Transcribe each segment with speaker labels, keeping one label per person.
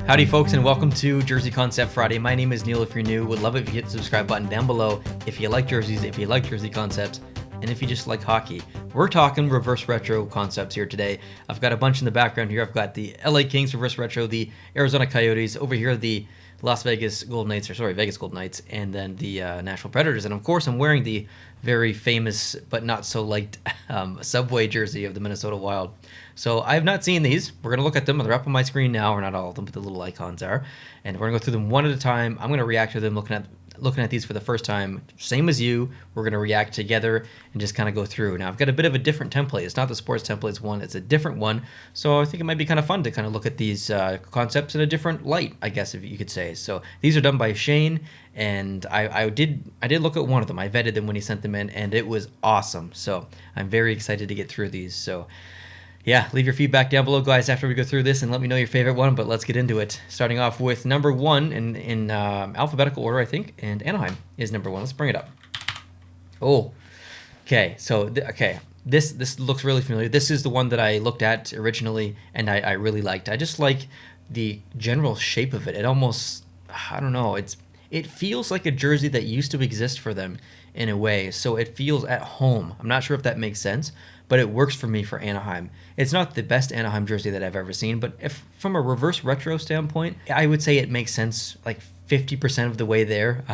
Speaker 1: Howdy folks, and welcome to Jersey Concept Friday. My name is Neil. If you're new, would love it if you hit the subscribe button down below if you like jerseys, if you like jersey concepts, and if you just like hockey. We're talking reverse retro concepts here today. I've got a bunch in the background here. I've got the LA Kings reverse retro, the Arizona Coyotes, over here the Vegas Golden Knights, and then the Nashville Predators. And of course, I'm wearing the very famous but not so liked Subway jersey of the Minnesota Wild. So I have not seen these. We're going to look at them. They're up on my screen now, or not all of them, but the little icons are. And we're going to go through them one at a time. I'm going to react to them looking at these for the first time. Same as you. We're going to react together and just kind of go through. Now, I've got a bit of a different template. It's not the sports templates one. It's a different one. So I think it might be kind of fun to kind of look at these concepts in a different light, I guess, if you could say. So these are done by Shane, and I did look at one of them. I vetted them when he sent them in, and it was awesome. So I'm very excited to get through these. So yeah, leave your feedback down below, guys, after we go through this, and let me know your favorite one, but let's get into it. Starting off with number one in alphabetical order, I think, and Anaheim is number one. Let's bring it up. Oh, okay, so, this looks really familiar. This is the one that I looked at originally, and I really liked. I just like the general shape of it. It almost, I don't know, it feels like a jersey that used to exist for them in a way, so it feels at home. I'm not sure if that makes sense, but it works for me for Anaheim. It's not the best Anaheim jersey that I've ever seen, but if from a reverse retro standpoint, I would say it makes sense like 50% of the way there.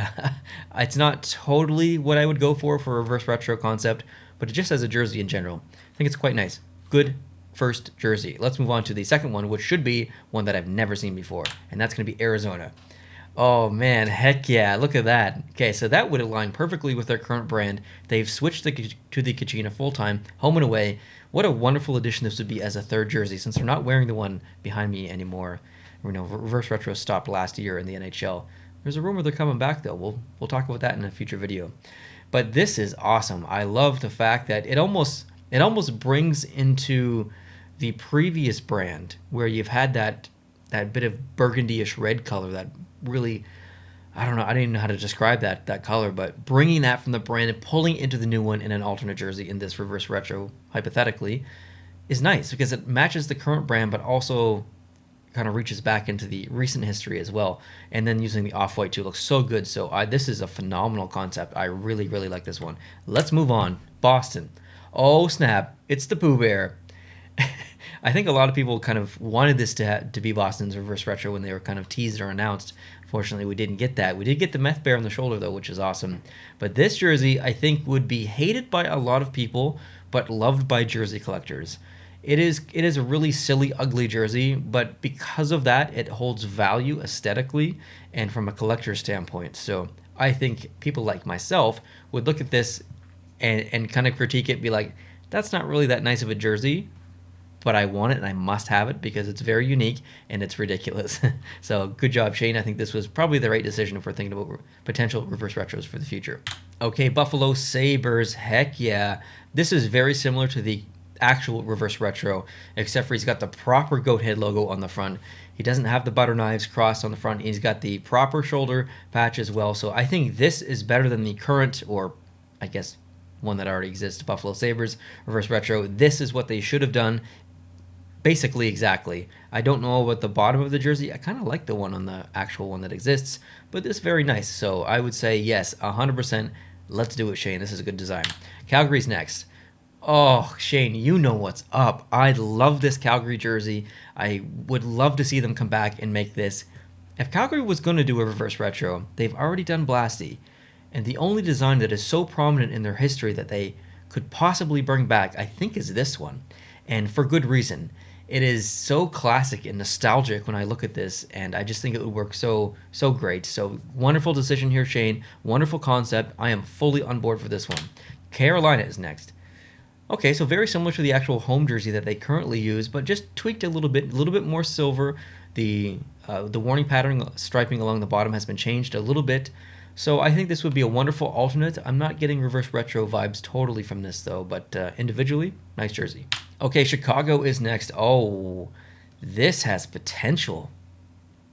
Speaker 1: It's not totally what I would go for a reverse retro concept, but just as a jersey in general, I think it's quite nice. Good first jersey. Let's move on to the second one, which should be one that I've never seen before, and that's going to be Arizona. Oh man, heck yeah, look at that. Okay, so that would align perfectly with their current brand. They've switched to the Kachina full-time, home and away. What a wonderful addition this would be as a third jersey, since they're not wearing the one behind me anymore. You know, reverse retro stopped last year in the NHL. There's a rumor they're coming back though. We'll talk about that in a future video. But this is awesome. I love the fact that it almost brings into the previous brand where you've had that bit of burgundy-ish red color that really, I don't even know how to describe that color, but bringing that from the brand and pulling into the new one in an alternate jersey in this reverse retro, hypothetically, is nice because it matches the current brand, but also kind of reaches back into the recent history as well. And then using the off-white too looks so good. So this is a phenomenal concept. I really, really like this one. Let's move on. Boston. Oh, snap. It's the Pooh Bear. I think a lot of people kind of wanted this to be Boston's reverse retro when they were kind of teased or announced. Fortunately, we didn't get that. We did get the meth bear on the shoulder, though, which is awesome. But this jersey, I think, would be hated by a lot of people, but loved by jersey collectors. It is a really silly, ugly jersey, but because of that, it holds value aesthetically and from a collector's standpoint. So I think people like myself would look at this and kind of critique it, be like, that's not really that nice of a jersey, but I want it and I must have it because it's very unique and it's ridiculous. So good job, Shane. I think this was probably the right decision if we're thinking about potential reverse retros for the future. Okay, Buffalo Sabres. Heck yeah. This is very similar to the actual reverse retro, except for he's got the proper goat head logo on the front. He doesn't have the butter knives crossed on the front. He's got the proper shoulder patch as well. So I think this is better than the current, or I guess one that already exists, Buffalo Sabres reverse retro. This is what they should have done. Basically, exactly. I don't know about the bottom of the jersey. I kind of like the one on the actual one that exists, but this is very nice. So I would say yes, 100%. Let's do it, Shane. This is a good design. Calgary's next. Oh, Shane, you know what's up. I love this Calgary jersey. I would love to see them come back and make this. If Calgary was going to do a reverse retro, they've already done Blasty, and the only design that is so prominent in their history that they could possibly bring back, I think, is this one, and for good reason. It is so classic and nostalgic when I look at this, and I just think it would work so great. So wonderful decision here, Shane. Wonderful concept. I am fully on board for this one. Carolina is next. Okay, so very similar to the actual home jersey that they currently use, but just tweaked a little bit more silver. The warning pattern striping along the bottom has been changed a little bit. So I think this would be a wonderful alternate. I'm not getting reverse retro vibes totally from this though, but individually, nice jersey. Okay, Chicago is next. Oh, this has potential.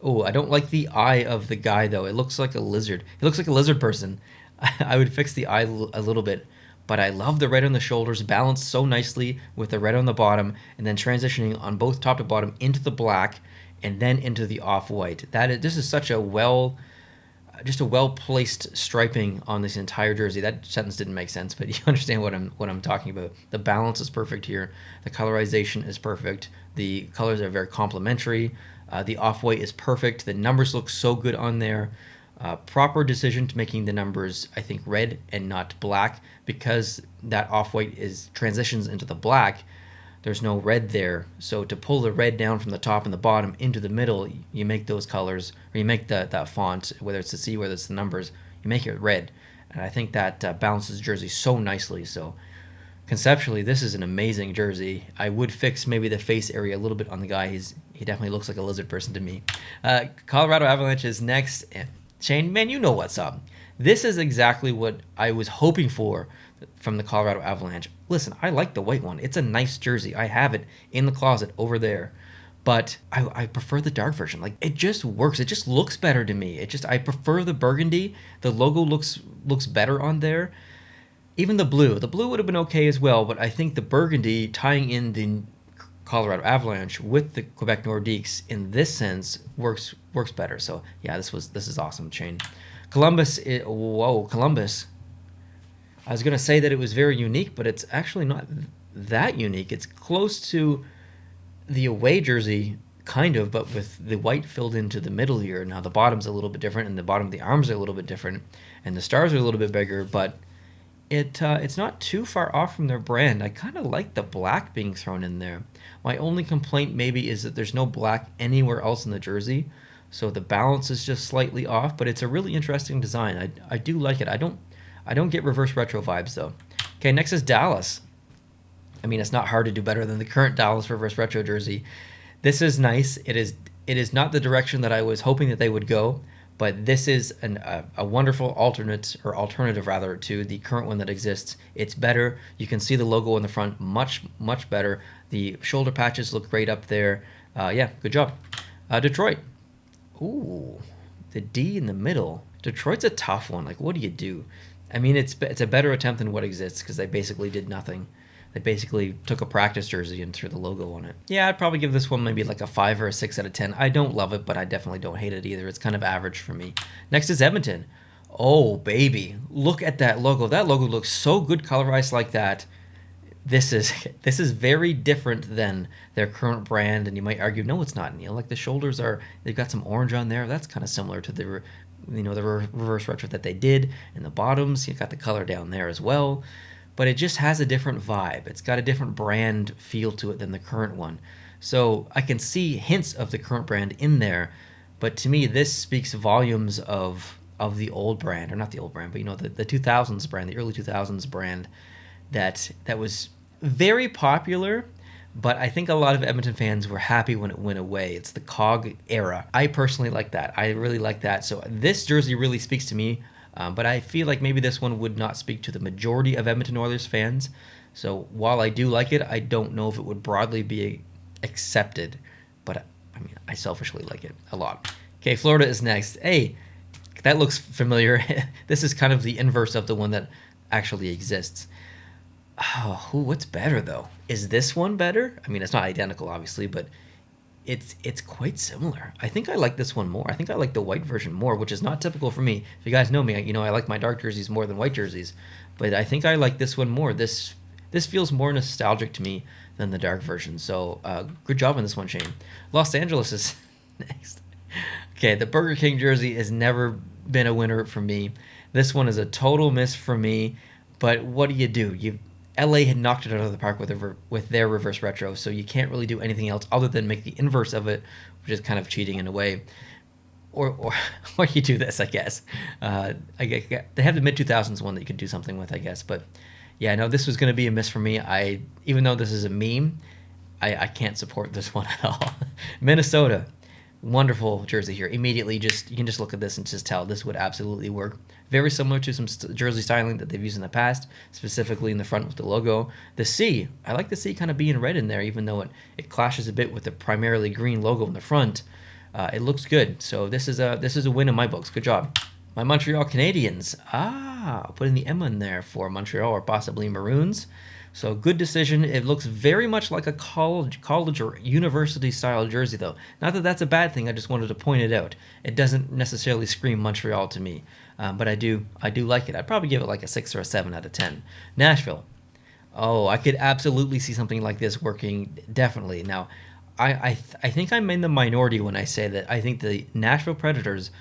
Speaker 1: Oh, I don't like the eye of the guy though. It looks like a lizard. He looks like a lizard person. I would fix the eye a little bit. But I love the red on the shoulders, balanced so nicely with the red on the bottom, and then transitioning on both top to bottom into the black. and then into the off-white. This is such a just a well-placed striping on this entire jersey. That sentence didn't make sense, but you understand what I'm talking about. The balance is perfect here. The colorization is perfect. The colors are very complementary. The off-white is perfect. The numbers look so good on there. Proper decision to making the numbers, I think, red and not black, because that off-white transitions into the black. There's no red there, so to pull the red down from the top and the bottom into the middle, you make those colors, or you make that font, whether it's the C, whether it's the numbers, you make it red, and I think that balances jersey so nicely. So conceptually, this is an amazing jersey. I would fix maybe the face area a little bit on the guy. He definitely looks like a lizard person to me. Colorado Avalanche is next. Shane, man, you know what's up. This is exactly what I was hoping for from the Colorado Avalanche. Listen, I like the white one. It's a nice jersey. I have it in the closet over there. But I prefer the dark version. Like, it just works. It just looks better to me. I prefer the burgundy. The logo looks better on there. Even the blue. The blue would have been okay as well, but I think the burgundy tying in the Colorado Avalanche with the Quebec Nordiques in this sense works better. So yeah, this is awesome, Shane. Columbus. Columbus. I was gonna say that it was very unique, but it's actually not that unique. It's close to the away jersey, kind of, but with the white filled into the middle here. Now the bottom's a little bit different, and the bottom of the arms are a little bit different, and the stars are a little bit bigger, but it's not too far off from their brand. I kind of like the black being thrown in there. My only complaint maybe is that there's no black anywhere else in the jersey, so the balance is just slightly off, but it's a really interesting design. I do like it. I don't get reverse retro vibes though. Okay, next is Dallas. I mean, it's not hard to do better than the current Dallas reverse retro jersey. This is nice. It is not the direction that I was hoping that they would go, but this is a wonderful alternative rather to the current one that exists. It's better. You can see the logo in the front much better. The shoulder patches look great up there. Yeah, good job. Detroit. Ooh, the D in the middle. Detroit's a tough one. Like, what do you do? I mean, it's a better attempt than what exists, because they basically did nothing. They basically took a practice jersey and threw the logo on it. Yeah, I'd probably give this one maybe like a 5 or a 6 out of 10. I don't love it, but I definitely don't hate it either. It's kind of average for me. Next is Edmonton. Oh, baby. Look at that logo. That logo looks so good colorized like that. This is very different than their current brand, and you might argue, no, it's not, Neil. Like, the shoulders they've got some orange on there. That's kind of similar to the reverse retro that they did. And the bottoms, you've got the color down there as well. But it just has a different vibe. It's got a different brand feel to it than the current one. So I can see hints of the current brand in there, but to me, this speaks volumes of the old brand, or not the old brand, but the 2000s brand, the early 2000s brand that was very popular, but I think a lot of Edmonton fans were happy when it went away. It's the COG era. I personally like that. I really like that. So this jersey really speaks to me. But I feel like maybe this one would not speak to the majority of Edmonton Oilers fans. So while I do like it, I don't know if it would broadly be accepted. But I mean, I selfishly like it a lot. Okay, Florida is next. Hey, that looks familiar. This is kind of the inverse of the one that actually exists. Oh, what's better though? Is this one better? I mean, it's not identical, obviously, but it's quite similar. I think I like this one more. I think I like the white version more, which is not typical for me. If you guys know me, I like my dark jerseys more than white jerseys, but I think I like this one more. This feels more nostalgic to me than the dark version. So good job on this one, Shane. Los Angeles is next. Okay, the Burger King jersey has never been a winner for me. This one is a total miss for me, but what do? LA had knocked it out of the park with their reverse retro, so you can't really do anything else other than make the inverse of it, which is kind of cheating in a way. Or you do this, I guess. They have the mid-2000s one that you could do something with, I guess. But yeah, no, this was going to be a miss for me. Even though this is a meme, I can't support this one at all. Minnesota, wonderful jersey here. Immediately, you can just look at this and just tell this would absolutely work. Very similar to some jersey styling that they've used in the past, specifically in the front with the logo. The C, I like the C kind of being red in there, even though it clashes a bit with the primarily green logo in the front. It looks good. So this is a win in my books. Good job. My Montreal Canadiens. Putting the M in there for Montreal, or possibly Maroons. So good decision. It looks very much like a college or university style jersey, though. Not that that's a bad thing. I just wanted to point it out. It doesn't necessarily scream Montreal to me, but I do like it. I'd probably give it like a 6 or a 7 out of 10. Nashville. Oh, I could absolutely see something like this working. Definitely. Now, I think I'm in the minority when I say that I think the Nashville Predators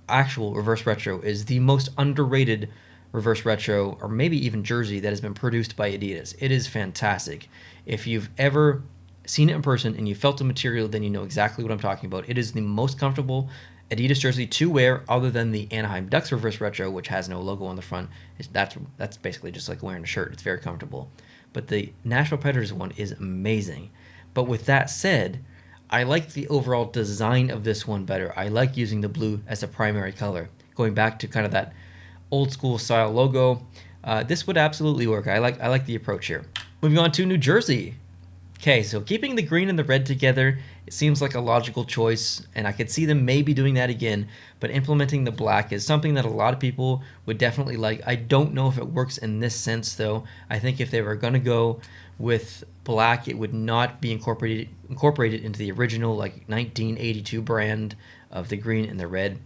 Speaker 1: actual reverse retro is the most underrated reverse retro, or maybe even jersey, that has been produced by Adidas. It is fantastic. If you've ever seen it in person and you felt the material, then you know exactly what I'm talking about. It is the most comfortable Adidas jersey to wear, other than the Anaheim Ducks reverse retro, which has no logo on the front. That's basically just like wearing a shirt. It's very comfortable. But the Nashville Predators one is amazing. But with that said, I like the overall design of this one better. I like using the blue as a primary color. Going back to kind of that old school style logo, this would absolutely work. I like the approach here. Moving on to New Jersey. Okay, so keeping the green and the red together, it seems like a logical choice, and I could see them maybe doing that again, but implementing the black is something that a lot of people would definitely like. I don't know if it works in this sense, though. I think if they were going to go with black, it would not be incorporated into the original, like, 1982 brand of the green and the red.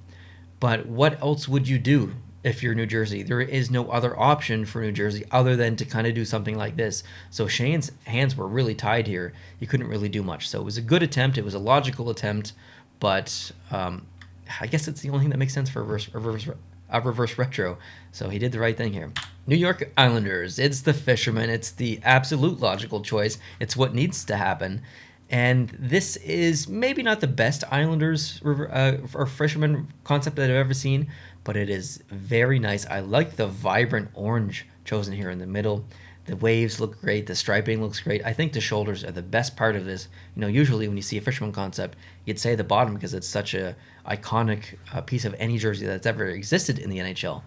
Speaker 1: But what else would you do if you're New Jersey? There is no other option for New Jersey other than to kind of do something like this. So Shane's hands were really tied here. He couldn't really do much. So it was a good attempt. It was a logical attempt, but I guess it's the only thing that makes sense for a reverse retro. So he did the right thing here. New York Islanders. It's the fisherman. It's the absolute logical choice. It's what needs to happen. And this is maybe not the best Islanders or fisherman concept that I've ever seen, but it is very nice. I like the vibrant orange chosen here in the middle. The waves look great. The striping looks great. I think the shoulders are the best part of this. You know, usually when you see a fisherman concept, you'd say the bottom because it's such a iconic piece of any jersey that's ever existed in the NHL.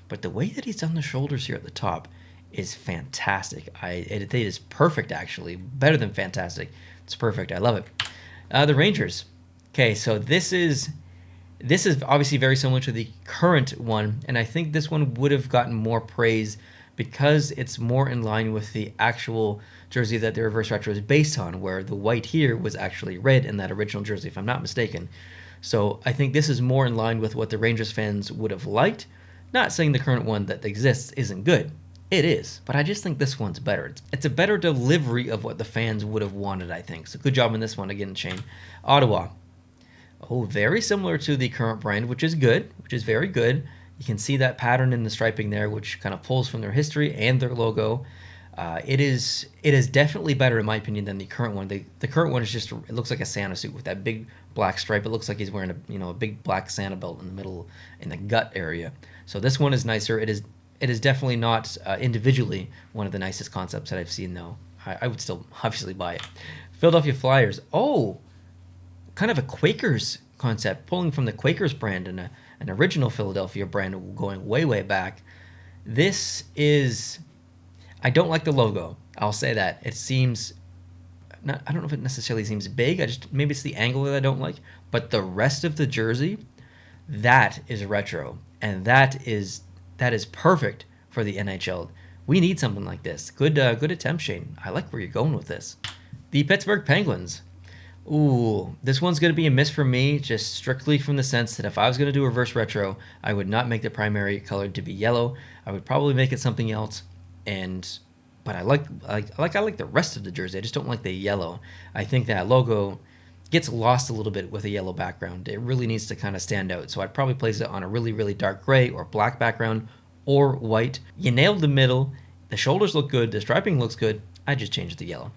Speaker 1: But the way that he's done the shoulders here at the top is fantastic. It is perfect, actually. Better than fantastic. It's perfect. I love it. The Rangers. Okay, so this is obviously very similar to the current one, and I think this one would have gotten more praise because it's more in line with the actual jersey that the reverse retro is based on, where the white here was actually red in that original jersey, if I'm not mistaken. So I think this is more in line with what the Rangers fans would have liked. Not saying the current one that exists isn't good. It is, but I just think this one's better. It's a better delivery of what the fans would have wanted, I think. So good job on this one again, Shane. Ottawa. Oh, very similar to the current brand, which is good, which is very good. You can see that pattern in the striping there, which kind of pulls from their history and their logo. It is definitely better, in my opinion, than the current one. The current one is just, it looks like a Santa suit with that big black stripe. It looks like he's wearing a big black Santa belt in the middle, in the gut area. So this one is nicer. It is definitely not individually one of the nicest concepts that I've seen, though. I would still obviously buy it. Philadelphia Flyers. Oh, kind of a Quakers concept, pulling from the Quakers brand and an original Philadelphia brand going way, way back. This is, I don't like the logo. I'll say that. It seems, I don't know if it necessarily seems big. Maybe it's the angle that I don't like. But the rest of the jersey, that is retro. And that is perfect for the NHL. We need something like this. Good attempt, Shane. I like where you're going with this. The Pittsburgh Penguins. Ooh, this one's going to be a miss for me, just strictly from the sense that if I was going to do reverse retro, I would not make the primary color to be yellow. I would probably make it something else. But I like the rest of the jersey. I just don't like the yellow. I think that logo gets lost a little bit with a yellow background. It really needs to kind of stand out. So I'd probably place it on a really, really dark gray or black background or white. You nailed the middle. The shoulders look good. The striping looks good. I just changed the yellow.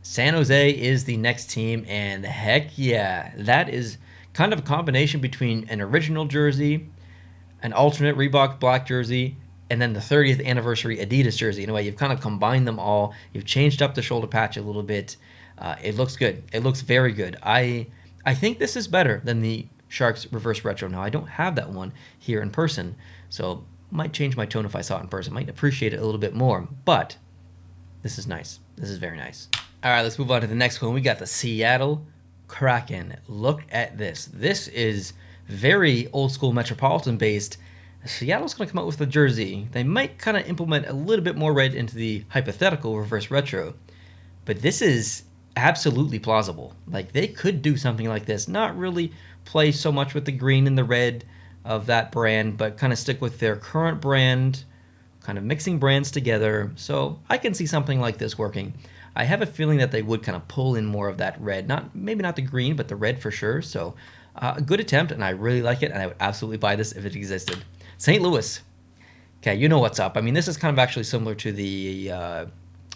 Speaker 1: San Jose is the next team, and heck yeah, that is kind of a combination between an original jersey, an alternate Reebok black jersey, and then the 30th anniversary Adidas jersey. In a way, you've kind of combined them all. You've changed up the shoulder patch a little bit. It looks good. It looks very good. I think this is better than the Sharks reverse retro. Now, I don't have that one here in person, so might change my tone if I saw it in person. Might appreciate it a little bit more, but this is nice. This is very nice. All right, let's move on to the next one. We got the Seattle Kraken. Look at this. This is very old school Metropolitan based. Seattle's going to come out with a jersey. They might kind of implement a little bit more red into the hypothetical reverse retro, but this is absolutely plausible. Like, they could do something like this, not really play so much with the green and the red of that brand, but kind of stick with their current brand, kind of mixing brands together. So I can see something like this working. I have a feeling that they would kind of pull in more of that red, maybe not the green, but the red for sure. So a good attempt, and I really like it, and I would absolutely buy this if it existed. St. Louis. Okay, you know what's up. I mean, this is kind of actually similar to the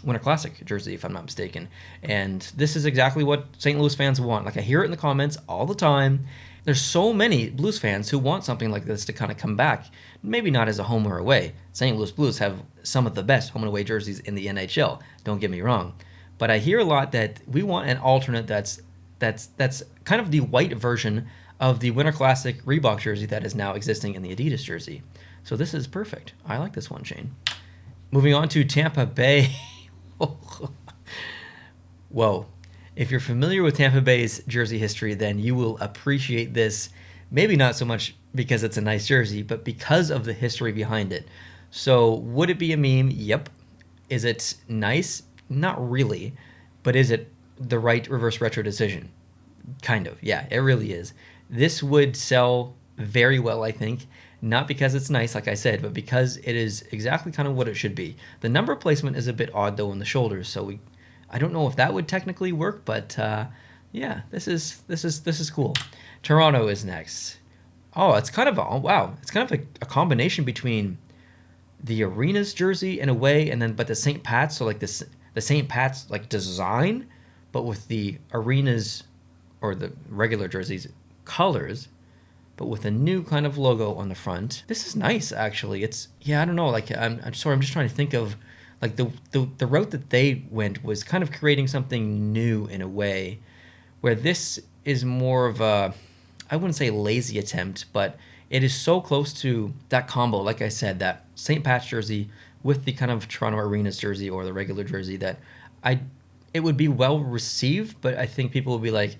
Speaker 1: Winter Classic jersey, if I'm not mistaken. And this is exactly what St. Louis fans want. Like, I hear it in the comments all the time. There's so many Blues fans who want something like this to kind of come back. Maybe not as a home or away. St. Louis Blues have some of the best home and away jerseys in the NHL. Don't get me wrong. But I hear a lot that we want an alternate that's kind of the white version of the Winter Classic Reebok jersey that is now existing in the Adidas jersey. So this is perfect. I like this one, Shane. Moving on to Tampa Bay. Whoa. If you're familiar with Tampa Bay's jersey history, then you will appreciate this. Maybe not so much because it's a nice jersey, but because of the history behind it. So would it be a meme? Yep. Is it nice? Not really. But is it the right reverse retro decision? Kind of. Yeah, it really is. This would sell very well, I think. Not because it's nice, like I said, but because it is exactly kind of what it should be. The number placement is a bit odd, though, in the shoulders, so I don't know if that would technically work, but yeah, this is cool. Toronto is next. Oh, it's kind of it's kind of a combination between the Arenas jersey in a way, and then but the St. Pat's, so like the St. Pat's like design, but with the Arenas or the regular jerseys colors, but with a new kind of logo on the front. This is nice, actually. I don't know, like, I'm sorry, I'm just trying to think of, like, the route that they went was kind of creating something new in a way, where this is more of a, I wouldn't say lazy attempt, but it is so close to that combo, like I said, that St. Pat's jersey with the kind of Toronto Arenas jersey or the regular jersey, that it would be well received, but I think people would be like,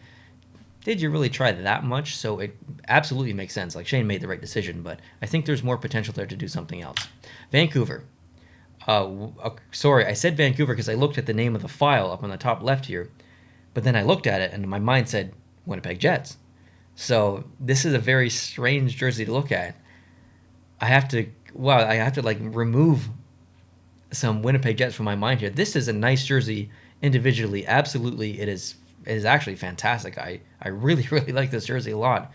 Speaker 1: did you really try that much? So it absolutely makes sense. Like, Shane made the right decision, but I think there's more potential there to do something else. Vancouver. Sorry, I said Vancouver because I looked at the name of the file up on the top left here, but then I looked at it and my mind said Winnipeg Jets. So this is a very strange jersey to look at. I have to like remove some Winnipeg Jets from my mind here. This is a nice jersey individually. Absolutely, it is actually fantastic. I really, really like this jersey a lot,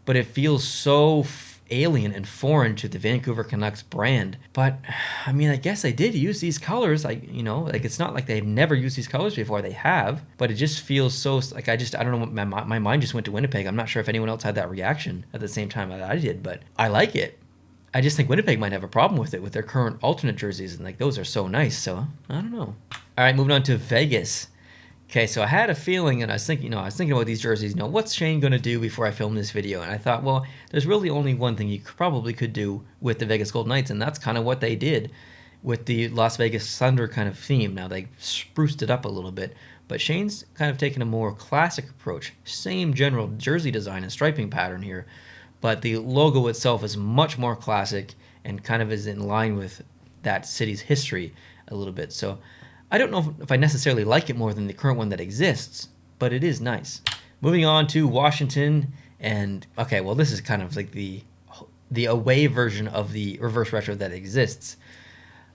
Speaker 1: but it feels so alien and foreign to the Vancouver Canucks brand. But I mean, I guess they did use these colors. Like, it's not like they've never used these colors before. They have, but it just feels so like I don't know. My mind just went to Winnipeg. I'm not sure if anyone else had that reaction at the same time that I did, but I like it. I just think Winnipeg might have a problem with it with their current alternate jerseys, and like those are so nice. So I don't know. All right, moving on to Vegas. Okay, so I had a feeling, and I was thinking about these jerseys. What's Shane going to do before I film this video? And I thought, well, there's really only one thing you probably could do with the Vegas Golden Knights, and that's kind of what they did with the Las Vegas Thunder kind of theme. Now, they spruced it up a little bit, but Shane's kind of taken a more classic approach. Same general jersey design and striping pattern here, but the logo itself is much more classic and kind of is in line with that city's history a little bit. So I don't know if I necessarily like it more than the current one that exists, but it is nice. Moving on to Washington, and okay, well, this is kind of like the away version of the reverse retro that exists.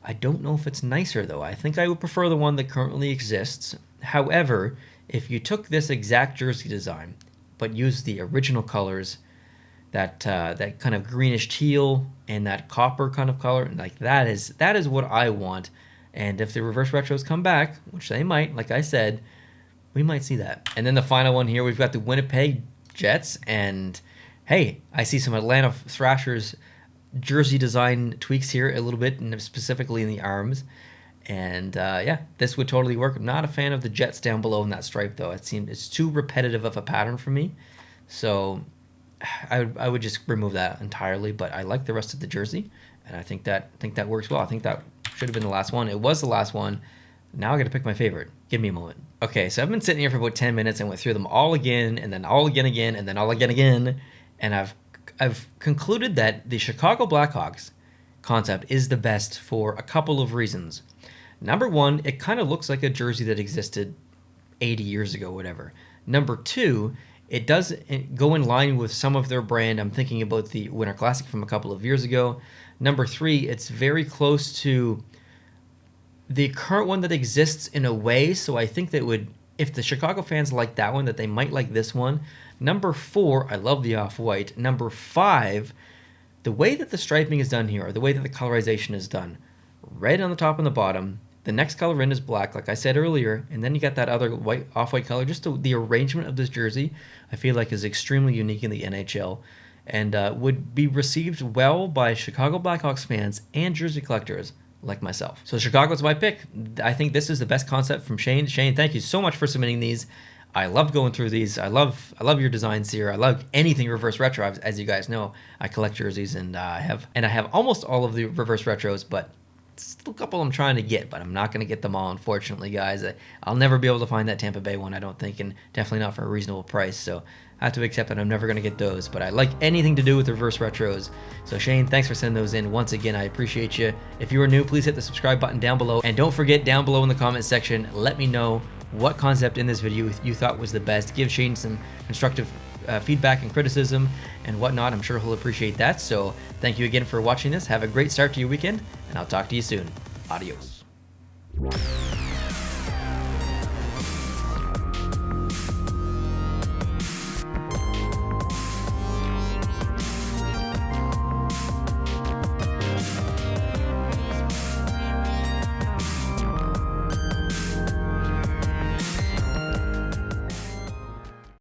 Speaker 1: I don't know if it's nicer, though. I think I would prefer the one that currently exists. However, if you took this exact jersey design, but used the original colors, that kind of greenish teal and that copper kind of color, like that is what I want. And if the reverse retros come back, which they might, like I said, we might see that. And then the final one here, we've got the Winnipeg Jets. And hey, I see some Atlanta Thrashers jersey design tweaks here a little bit, and specifically in the arms. And yeah, this would totally work. I'm not a fan of the Jets down below in that stripe, though. It's too repetitive of a pattern for me. So I would just remove that entirely. But I like the rest of the jersey, and I think that works well. I think that should have been the last one. It was the last one. Now I got to pick my favorite. Give me a moment. Okay, so I've been sitting here for about 10 minutes and went through them all again, and then all again, and then all again, and I've I've concluded that the Chicago Blackhawks concept is the best for a couple of reasons. Number one, it kind of looks like a jersey that existed 80 years ago, whatever. Number two, it does go in line with some of their brand. I'm thinking about the Winter Classic from a couple of years ago. Number three, it's very close to the current one that exists in a way, so I think that would, if the Chicago fans like that one, that they might like this one. Number four, I love the off-white. Number five, the way that the striping is done here, or the way that the colorization is done, red on the top and the bottom, the next color in is black, like I said earlier, and then you got that other white, off-white color. Just the arrangement of this jersey, I feel like, is extremely unique in the NHL, and would be received well by Chicago Blackhawks fans and jersey collectors like myself. So Chicago's my pick. I think this is the best concept from Shane. Shane, thank you so much for submitting these. I love going through these. I love your designs here. I love anything reverse retro. As you guys know, I collect jerseys, and I have almost all of the reverse retros, but still a couple I'm trying to get, but I'm not going to get them all, unfortunately, guys. I'll never be able to find that Tampa Bay one, I don't think, and definitely not for a reasonable price. So I have to accept that I'm never going to get those, but I like anything to do with reverse retros. So Shane, thanks for sending those in. Once again, I appreciate you. If you are new, please hit the subscribe button down below, and don't forget, down below in the comment section, let me know what concept in this video you thought was the best. Give Shane some constructive feedback and criticism and whatnot. I'm sure he'll appreciate that. So thank you again for watching this. Have a great start to your weekend, and I'll talk to you soon. Adios.